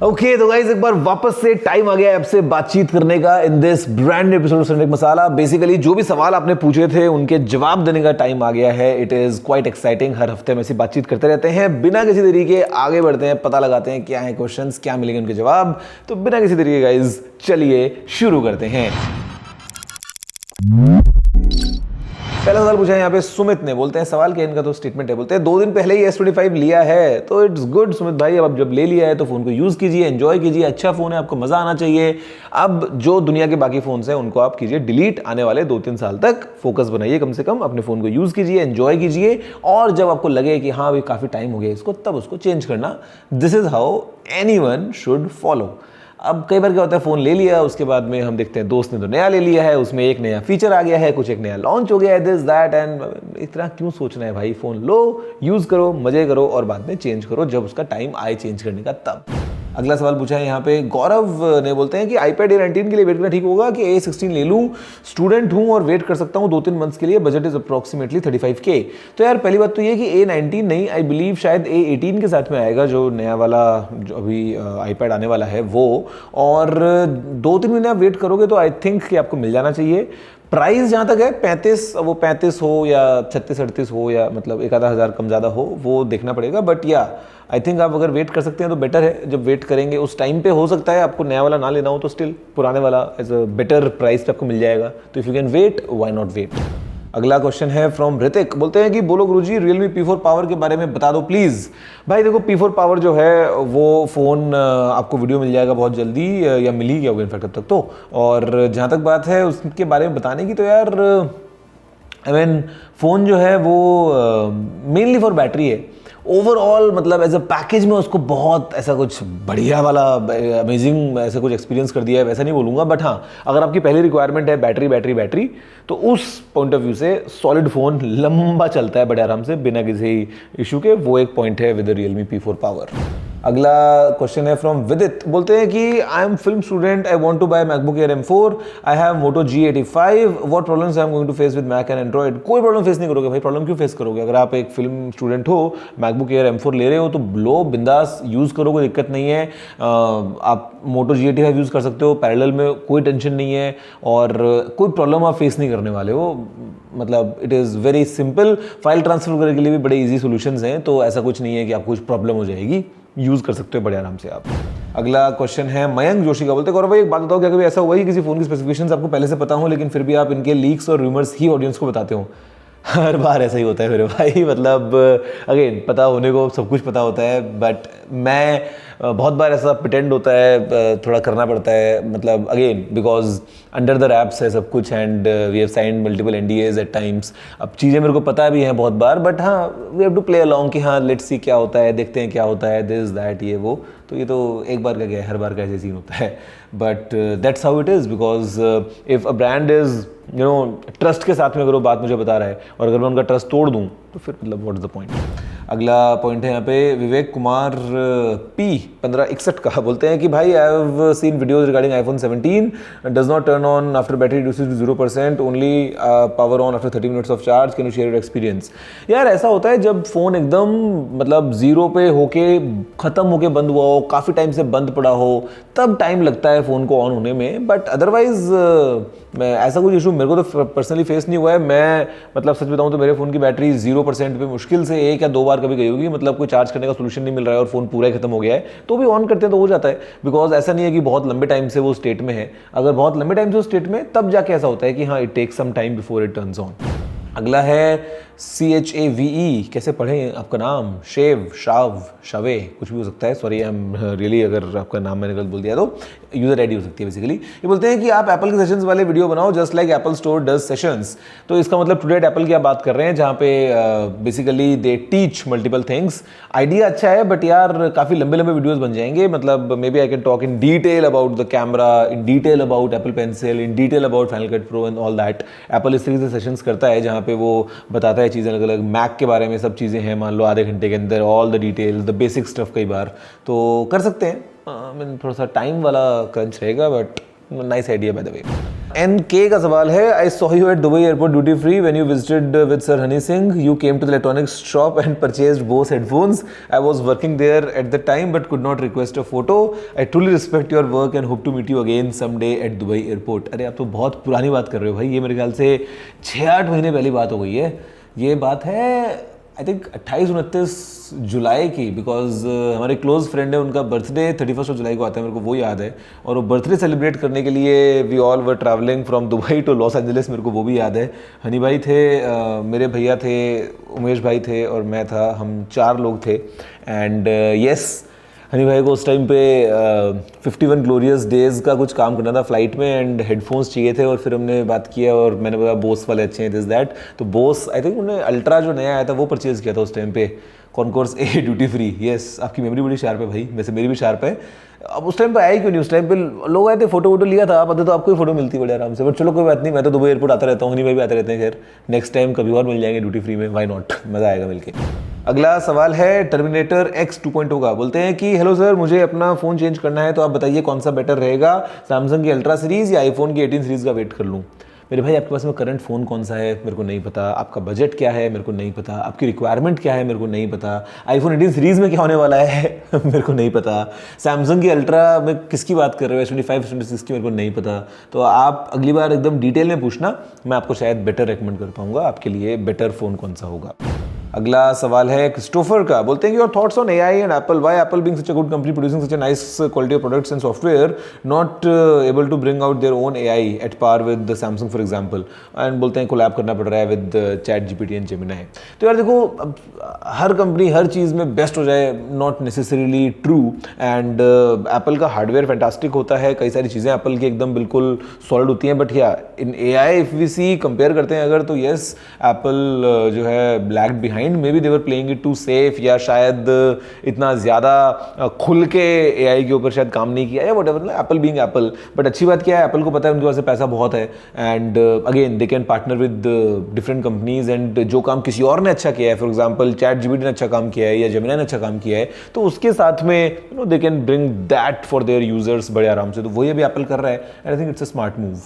Okay तो guys एक बार वापस से टाइम आ गया है आपसे बातचीत करने का in this brand episode Sunday masala. Basically जो भी सवाल आपने पूछे थे उनके जवाब देने का टाइम आ गया है। It is quite exciting. हर हफ्ते में ऐसी बातचीत करते रहते हैं। बिना किसी तरीके के आगे बढ़ते हैं, पता लगाते हैं क्या है क्वेश्चंस, क्या मिलेंगे उनके जवाब। तो बिना किसी तरीके गाइस चलिए शुरू करते हैं। पहला सवाल पूछा है यहाँ पे सुमित ने। बोलते हैं सवाल क्या इनका तो स्टेटमेंट है। बोलते हैं 2 दिन पहले ही S25 लिया है तो इट्स गुड सुमित भाई। अब जब ले लिया है तो फोन को यूज कीजिए, एंजॉय कीजिए। अच्छा फोन है, आपको मजा आना चाहिए। अब जो दुनिया के बाकी फोन हैं उनको आप कीजिए डिलीट। आने वाले 2-3 साल तक फोकस बनाइए, कम से कम अपने फोन को यूज कीजिए, एंजॉय कीजिए। और जब आपको लगे कि हाँ अभी काफी टाइम हो गया इसको, तब उसको चेंज करना। This is how anyone should follow. अब कई बार क्या होता है, फ़ोन ले लिया, उसके बाद में हम देखते हैं दोस्त ने तो नया ले लिया है, उसमें एक नया फीचर आ गया है, कुछ एक नया लॉन्च हो गया है, दिस दैट एंड इतना क्यों सोचना है भाई। फ़ोन लो, यूज़ करो, मज़े करो और बाद में चेंज करो जब उसका टाइम आए चेंज करने का तब। अगला सवाल पूछा है यहाँ पे गौरव ने। बोलते हैं कि iPad A19 के लिए वेट करना ठीक होगा कि A16 ले लूँ। स्टूडेंट हूँ और वेट कर सकता हूँ 2-3 मंथ्स के लिए। Budget is approximately 35K। तो यार पहली बात तो ये कि A19 नहीं, आई बिलीव शायद A18 के साथ में आएगा जो नया वाला जो अभी iPad आने वाला है वो। और 2-3 महीने आप वेट करोगे तो आई थिंक कि आपको मिल जाना चाहिए। प्राइस जहाँ तक है 35 हो या 36-38 हो या मतलब 1,000 कम ज़्यादा हो, वो देखना पड़ेगा। बट या आई थिंक आप अगर वेट कर सकते हैं तो बेटर है। जब वेट करेंगे उस टाइम पे हो सकता है आपको नया वाला ना लेना हो तो स्टिल पुराने वाला एज अ बेटर प्राइस पे आपको मिल जाएगा। तो if you can wait, why not wait. अगला क्वेश्चन है फ्रॉम ऋतिक। बोलते हैं कि बोलो गुरुजी Realme P4 पावर के बारे में बता दो प्लीज़। भाई देखो P4 पावर जो है वो फ़ोन आपको वीडियो मिल जाएगा बहुत जल्दी, या मिल ही गया होगा इनफैक्ट अब तक तो। और जहाँ तक बात है उसके बारे में बताने की, तो यार आई मीन फ़ोन जो है वो मेनली फॉर बैटरी है। ओवरऑल मतलब एज अ पैकेज में उसको बहुत ऐसा कुछ बढ़िया वाला अमेजिंग ऐसा कुछ एक्सपीरियंस कर दिया है वैसा नहीं बोलूँगा। बट हाँ, अगर आपकी पहली रिक्वायरमेंट है बैटरी तो उस पॉइंट ऑफ व्यू से सॉलिड फ़ोन लंबा चलता है बड़े आराम से बिना किसी इशू के। वो एक पॉइंट है विद Realme P4 पावर। अगला क्वेश्चन है फ्रॉम विदित। बोलते हैं कि I am film student, I want to buy MacBook Air M4, I have Moto G85, what problems I am going to face with Mac and Android. कोई problem face नहीं करोगे भाई। Problem क्यों face करोगे? अगर आप एक फिल्म स्टूडेंट हो, मैकबुक एयर M4 ले रहे हो तो लो, बिंदास यूज़ करो, कोई दिक्कत नहीं है। आप मोटो G85 यूज़ कर सकते हो पैरेलल में, कोई टेंशन नहीं है और कोई प्रॉब्लम आप फेस नहीं करने वाले हो। मतलब it is very simple. File transfer करने के लिए भी बड़े ईजी सोल्यूशंस हैं, तो ऐसा कुछ नहीं है कि आपको कुछ प्रॉब्लम हो जाएगी। यूज़ कर सकते हो बड़े आराम से आप। अगला क्वेश्चन है मयंक जोशी का। बोलते हैं गौरव भाई एक बात बताओ, क्या कभी ऐसा हुआ है कि किसी फ़ोन की स्पेसिफिकेशंस आपको पहले से पता हो लेकिन फिर भी आप इनके लीक्स और रूमर्स ही ऑडियंस को बताते हो? हर बार ऐसा ही होता है मेरे भाई। मतलब अगेन पता होने को सब कुछ पता होता है, बट मैं बहुत बार ऐसा प्रिटेंड होता है, थोड़ा करना पड़ता है। मतलब again because under the wraps है सब कुछ and we have signed multiple NDAs at times. अब चीज़ें मेरे को पता भी हैं बहुत बार, बट हाँ we have to play along कि हाँ लेट्स सी क्या होता है, देखते हैं क्या होता है, दिस दैट ये वो। तो ये तो एक बार का क्या है, हर बार का ऐसे सीन होता है। But that's how it is because if a brand is trust के साथ में अगर वो बात मुझे बता रहा है और अगर मैं उनका ट्रस्ट तोड़ दूँ तो फिर मतलब व्हाट इज़ द पॉइंट। अगला पॉइंट है यहाँ पे विवेक कुमार P 1561 का। बोलते हैं कि भाई I have seen videos regarding iPhone 17 does not turn on after battery reduces to 0%, only power on after 30 minutes of charge, can you share your experience. यार ऐसा होता है जब फ़ोन एकदम मतलब जीरो पे होके ख़त्म होके बंद हुआ हो, काफ़ी टाइम से बंद पड़ा हो, तब टाइम लगता है फ़ोन को ऑन होने में। बट अदरवाइज मैं ऐसा कुछ इशू मेरे को तो पर्सनली फेस नहीं हुआ है। मैं मतलब सच बताऊँ तो मेरे फ़ोन की बैटरी 0% पे मुश्किल से 1 या 2 बार कभी गई होगी। मतलब कोई चार्ज करने का सोल्यूशन नहीं मिल रहा है और फ़ोन पूरा ही खत्म हो गया है तो भी ऑन करते हैं तो हो जाता है। बिकॉज ऐसा नहीं है कि बहुत लंबे टाइम से वो स्टेट में है। अगर बहुत लंबे टाइम से वो स्टेट में, तब जाके ऐसा होता है कि हाँ it takes some time before it turns on. अगला है CHAVE। कैसे पढ़ें आपका नाम? शावे कुछ भी हो सकता है। सॉरी आई एम रियली अगर आपका नाम मैंने गलत बोल दिया तो। यूज़र आईडी हो सकती है बेसिकली। ये बोलते हैं कि आप एप्पल के सेशंस वाले वीडियो बनाओ just like Apple store does sessions. तो इसका मतलब टुडे एट एप्पल की आप बात कर रहे हैं जहाँ पे basically they teach multiple things. Idea अच्छा है बट यार काफ़ी लंबे लंबे वीडियोज़ बन जाएंगे। मतलब maybe I can talk in detail about the camera, in detail about Apple Pencil, in detail about Final Cut Pro and all that. Apple इस तरीके से सेशंस करता है जहाँ पे वो बताता है चीज़ें अलग अलग। मैक के बारे में सब चीज़ें हैं, मान लो आधे घंटे के अंदर all the details, the basic stuff कई बार तो कर सकते हैं। थोड़ा सा टाइम वाला क्रंच रहेगा but nice idea by the way. NK का सवाल है, I saw you at Dubai airport duty free when you visited with sir Honey Singh, you came to the electronics shop and purchased Bose headphones, I was working there at the time but could not request a photo, I truly respect your work and hope to meet you again someday at Dubai airport. अरे आप तो बहुत पुरानी बात कर रहे हो भाई, ये मेरे ख्याल से 6-8 महीने पहली बात हो गई है। ये बात है आई थिंक 28-29 जुलाई की, बिकॉज हमारे क्लोज फ्रेंड है, उनका बर्थडे 31 जुलाई को आता है, मेरे को वो याद है। और वो बर्थडे सेलिब्रेट करने के लिए we all were travelling from Dubai to Los Angeles, मेरे को वो भी याद है। हनी भाई थे, मेरे भैया थे, उमेश भाई थे और मैं था, हम 4 लोग थे। एंड यस, हनी भाई को उस टाइम पे 51 ग्लोरियस डेज़ का कुछ काम करना था फ्लाइट में एंड हेडफोन्स चाहिए थे। और फिर हमने बात किया और मैंने बोला बोस वाले अच्छे हैं, दिस दैट। तो बोस आई थिंक उन्होंने अल्ट्रा जो नया आया था वो परचेज़ किया था उस टाइम पे, concourse a duty free. Yes, आपकी मेमोरी बड़ी शार्प है भाई, वैसे मेरी भी शार्प है। अब उस टाइम पे आया क्यों नहीं, उस टाइम पे लोग आए थे, फोटो वोटो लिया था, आप आते तो आपको ही फोटो मिलती बड़े आराम से। बट चलो कोई बात नहीं, मैं तो दुबई एयरपोर्ट आता रहता हूँ, हनी भाई भी आते रहते हैं। खैर नेक्स्ट टाइम कभी और मिल जाएंगे ड्यूटी फ्री में, व्हाई नॉट, मज़ा आएगा मिलके। अगला सवाल है टर्मिनेटर X 2.0 का, बोलते हैं कि हेलो सर, मुझे अपना फ़ोन चेंज करना है, तो आप बताइए कौन सा बेटर रहेगा, सैमसंग की अल्ट्रा सीरीज़ या आईफोन की 18 सीरीज़ का वेट कर लूँ। मेरे भाई आपके पास में करंट फ़ोन कौन सा है मेरे को नहीं पता, आपका बजट क्या है मेरे को नहीं पता, आपकी रिक्वायरमेंट क्या है मेरे को नहीं पता, आईफोन 18 सीरीज़ में क्या होने वाला है मेरे को नहीं पता, सैमसंग की अल्ट्रा में किसकी बात कर रहे हो, S25 S26 की मेरे को नहीं पता। तो आप अगली बार एकदम डिटेल में पूछना, मैं आपको शायद बेटर रेकमेंड कर पाऊँगा आपके लिए बेटर फ़ोन कौन सा होगा। अगला सवाल है क्रिस्टोफर का, बोलते हैं कि your thoughts on AI and Apple, why Apple being such a good company producing such a nice quality of products and software not able to bring out their own AI at par with Samsung for example, and बोलते हैं collab करना पड़ रहा है with chat GPT and Gemini. तो यार देखो, अब हर कंपनी हर चीज़ में बेस्ट हो जाए not necessarily true, and Apple का हार्डवेयर फैंटास्टिक होता है, कई सारी चीज़ें एप्पल की एकदम बिल्कुल सॉलिड होती हैं। बट या in AI if we see compare करते हैं अगर, तो येस एप्पल जो है black behind, maybe they were playing it too safe, या शायद इतना ज़्यादा खुल के एआई के ऊपर शायद काम नहीं किया या whatever, Apple being Apple. But अच्छी बात क्या है, एप्पल को पता है उनके पास पैसा बहुत है, and again they can partner with different companies, and जो काम किसी और ने अच्छा किया है, फॉर एग्जाम्पल चैट जीपीटी ने अच्छा काम किया है या जेमिनी ने अच्छा काम किया है, तो उसके साथ में you know they can bring that for their users बड़े आराम से। तो वही अभी एप्पल कर रहा है, and I think it's a smart move.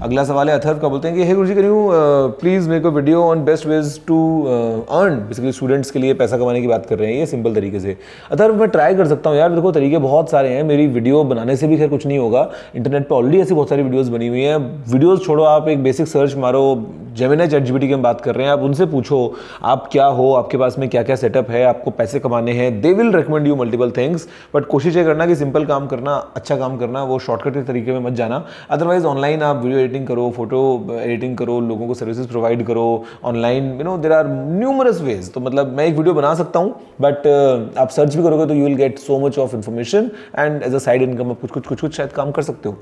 अगला सवाल है अथर्व का, बोलते हैं कि हे Guruji, can you please make a video on best ways to earn, basically students के लिए पैसा कमाने की बात कर रहे हैं ये सिंपल तरीके से। अथर्व मैं ट्राई कर सकता हूँ यार, देखो तरीके बहुत सारे हैं, मेरी वीडियो बनाने से भी खैर कुछ नहीं होगा, इंटरनेट पे ऑलरेडी ऐसी बहुत सारी वीडियोस बनी हुई हैं। वीडियोस छोड़ो, आप एक बेसिक सर्च मारो, जेमिनी चैट जीपीटी की हम बात कर रहे हैं, आप उनसे पूछो आप क्या हो, आपके पास में क्या क्या सेटअप है, आपको पैसे कमाने हैं, they will recommend you multiple things. But कोशिश ये करना कि सिंपल काम करना, अच्छा काम करना, वो शॉर्टकट के तरीके में मत जाना। अदरवाइज ऑनलाइन आप वीडियो एडिटिंग करो, फोटो एडिटिंग करो, लोगों को सर्विसेज प्रोवाइड करो online, you know there are numerous ways. तो मतलब मैं एक वीडियो बना सकता हूँ, बट आप सर्च भी करोगे तो you will get so much of information, and as a side income आप कुछ शायद काम कर सकते हो।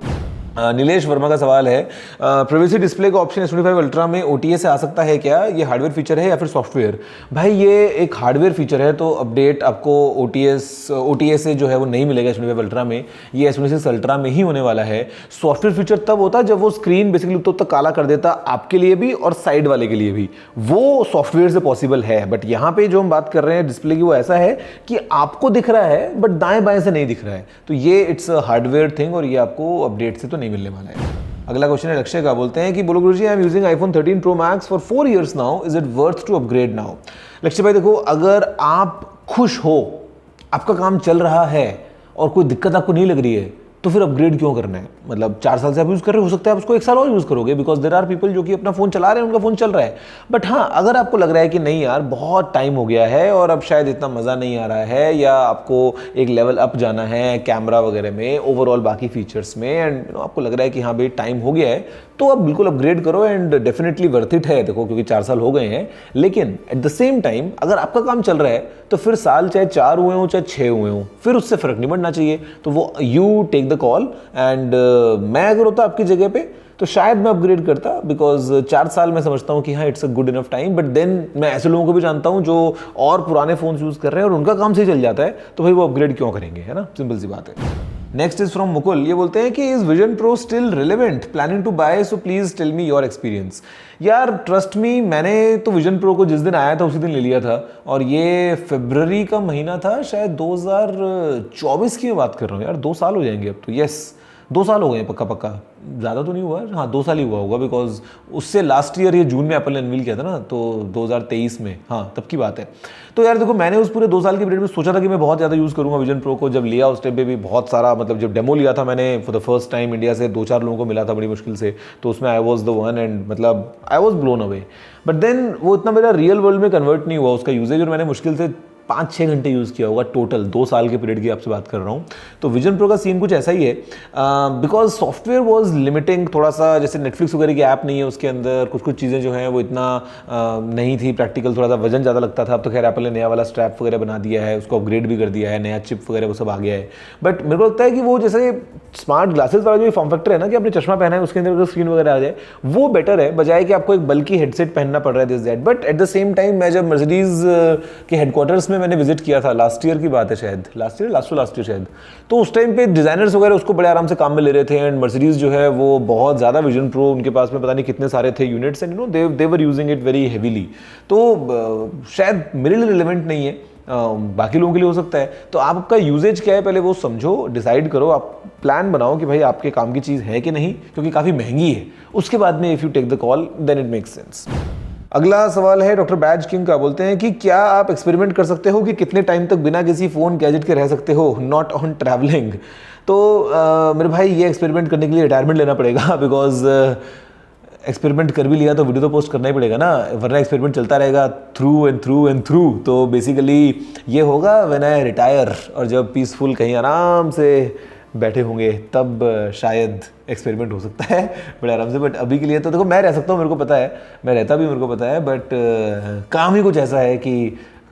नीलेश वर्मा का सवाल है, प्राइवेसी डिस्प्ले का ऑप्शन S25 अल्ट्रा में OTA से आ सकता है क्या, ये हार्डवेयर फीचर है या फिर सॉफ्टवेयर? भाई ये एक हार्डवेयर फीचर है, तो अपडेट आपको OTA से जो है वो नहीं मिलेगा S25 अल्ट्रा में, ये S26 अल्ट्रा में ही होने वाला है। सॉफ्टवेयर फीचर तब होता है जब वो स्क्रीन बेसिकली तो तक काला कर देता आपके लिए भी और साइड वाले के लिए भी, वो सॉफ्टवेयर से पॉसिबल है। बट यहाँ पे जो हम बात कर रहे हैं डिस्प्ले की, वो ऐसा है कि आपको दिख रहा है बट दाएं बाएं से नहीं दिख रहा है, तो ये इट्स हार्डवेयर थिंग और ये आपको अपडेट से तो नहीं मिलने वाला है। अगला क्वेश्चन है लक्ष्य का, बोलते हैं कि बोलो Guruji, I am using iPhone 13 Pro Max फॉर 4 years now, is it worth to upgrade now? Lakshya भाई देखो, अगर आप खुश हो, आपका काम चल रहा है और कोई दिक्कत आपको नहीं लग रही है, तो फिर अपग्रेड क्यों करना है? मतलब 4 साल से आप यूज़ कर रहे हो सकता है आप उसको 1 साल और यूज़ करोगे, बिकॉज देयर आर पीपल जो कि अपना फ़ोन चला रहे हैं, उनका फ़ोन चल रहा है। बट हाँ, अगर आपको लग रहा है कि नहीं यार बहुत टाइम हो गया है और अब शायद इतना मज़ा नहीं आ रहा है, या आपको एक लेवल अप जाना है कैमरा वगैरह में, ओवरऑल बाकी फीचर्स में, एंड आपको लग रहा है कि हाँ भाई टाइम हो गया है, तो आप बिल्कुल अपग्रेड करो, एंड डेफिनेटली वर्थ इट है। देखो क्योंकि 4 साल हो गए हैं, लेकिन एट द सेम टाइम अगर आपका काम चल रहा है तो फिर साल चाहे 4 हुए हों चाहे 6 हुए हों, फिर उससे फ़र्क नहीं पड़ना चाहिए। तो वो you take the call, and मैं अगर होता आपकी जगह पे तो शायद मैं अपग्रेड करता, बिकॉज 4 साल मैं समझता हूँ कि हाँ it's a good enough time. But then मैं ऐसे लोगों को भी जानता हूँ जो और पुराने फ़ोन यूज़ कर रहे हैं और उनका काम सही चल जाता है, तो भाई वो अपग्रेड क्यों करेंगे, है ना, सिंपल सी बात है। नेक्स्ट इज फ्रॉम मुकुल, ये बोलते हैं कि is Vision Pro still relevant, planning to buy, so please tell me your experience. यार ट्रस्ट मी, मैंने तो विजन प्रो को जिस दिन आया था उसी दिन ले लिया था, और ये फरवरी का महीना था शायद 2024 की बात कर रहा हूँ यार, 2 साल हो जाएंगे अब तो। यस 2 साल हो गए पक्का पक्का, ज़्यादा तो नहीं हुआ, हाँ 2 साल ही हुआ होगा, बिकॉज उससे लास्ट ईयर ये जून में एप्पल ने अनवील किया था ना, तो 2023 में, हाँ तब की बात है। तो यार देखो, मैंने उस पूरे 2 साल के पीरियड में सोचा था कि मैं बहुत ज़्यादा यूज़ करूँगा विजन प्रो को। जब लिया उस टाइम पे भी बहुत सारा, मतलब जब डेमो लिया था मैंने for the first time India से 2-4 लोगों को मिला था बड़ी मुश्किल से, तो उसमें I was the one and मतलब I was blown away. But then वो इतना मेरा रियल वर्ल्ड में कन्वर्ट नहीं हुआ उसका यूजेज, और मैंने मुश्किल से 5-6 घंटे यूज़ किया होगा टोटल, 2 साल के पीरियड की आपसे बात कर रहा हूँ। तो विजन प्रो का सीन कुछ ऐसा ही है, बिकॉज सॉफ्टवेयर वॉज लिमिटिंग थोड़ा सा, जैसे नेटफ्लिक्स वगैरह की ऐप नहीं है उसके अंदर, कुछ कुछ चीज़ें जो हैं वो इतना नहीं थी प्रैक्टिकल, थोड़ा सा वजन ज़्यादा लगता था। अब तो खैर एप्पल ने नया वाला स्ट्रैप वगैरह बना दिया है, उसको अपग्रेड भी कर दिया है, नया चिप वगैरह वो सब आ गया है। बट मेरे को लगता है कि वो जैसे स्मार्ट ग्लासेस वाला जो फॉर्म फैक्टर है ना, कि आपने चश्मा पहना है उसके अंदर अगर स्क्रीन वगैरह आ जाए, वो बेटर है बजाय कि आपको एक बल्कि हेडसेट पहनना पड़ रहा है this that. But at the same time मैं जब मर्सिडीज के हेडक्वार्टर्स में मैंने विजिट किया था, लास्ट ईयर की बात है शायद, लास्ट ईयर शायद, तो उस टाइम पे डिजाइनर्स वगैरह उसको बड़े आराम से काम में ले रहे थे, एंड मर्सिडीज जो है वो बहुत ज़्यादा विजन प्रो उनके पास में पता नहीं कितने सारे थे units, and you know they were using it very heavily. तो शायद मेरे लिए रिलेवेंट नहीं है, बाकी लोगों के लिए हो सकता है। तो आपका यूजेज क्या है पहले वो समझो, डिसाइड करो, आप प्लान बनाओ कि भाई आपके काम की चीज़ है कि नहीं, क्योंकि काफ़ी महंगी है। उसके बाद में if you take the call then it makes sense. अगला सवाल है डॉक्टर बैज किंग का, बोलते हैं कि क्या आप एक्सपेरिमेंट कर सकते हो कि कितने टाइम तक बिना किसी फ़ोन गैजेट के रह सकते हो, नॉट ऑन ट्रैवलिंग। तो मेरे भाई ये एक्सपेरिमेंट करने के लिए रिटायरमेंट लेना पड़ेगा, बिकॉज एक्सपेरिमेंट कर भी लिया तो वीडियो तो पोस्ट करना ही पड़ेगा ना, वरना एक्सपेरिमेंट चलता रहेगा through and through and through. तो बेसिकली ये होगा व्हेन आई रिटायर, और जब पीसफुल कहीं आराम से बैठे होंगे तब शायद एक्सपेरिमेंट हो सकता है बड़े आराम से। बट अभी के लिए तो देखो मैं रह सकता हूँ, मेरे को पता है, मैं रहता भी, मेरे को पता है, बट काम ही कुछ ऐसा है कि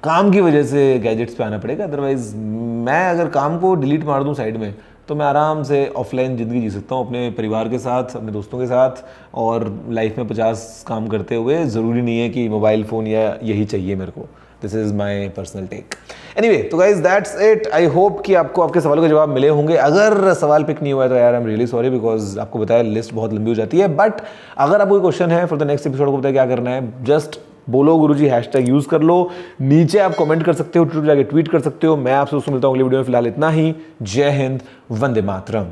काम की वजह से गैजेट्स पे आना पड़ेगा। अदरवाइज मैं अगर काम को डिलीट मार दूँ साइड में, तो मैं आराम से ऑफलाइन ज़िंदगी जी सकता हूँ अपने परिवार के साथ, अपने दोस्तों के साथ, और लाइफ में 50 काम करते हुए। ज़रूरी नहीं है कि मोबाइल फ़ोन या यही चाहिए मेरे को। This is my personal take. Anyway, तो guys that's it. I hope कि आपको आपके सवालों के जवाब मिले होंगे। अगर सवाल पिक नहीं हुआ है तो यार I am really sorry, because आपको बताया लिस्ट बहुत लंबी हो जाती है। बट अगर आपको कोई क्वेश्चन है फॉर द नेक्स्ट एपिसोड को बताया क्या करना है, जस्ट बोलो गुरुजी, हैशटैग यूज कर लो, नीचे आप कमेंट कर सकते हो, ट्विटर जाके ट्वीट कर सकते हो। मैं आपसे दोस्तों मिलता हूँ अगली वीडियो में। फिलहाल इतना ही। जय हिंद, वंदे मातरम।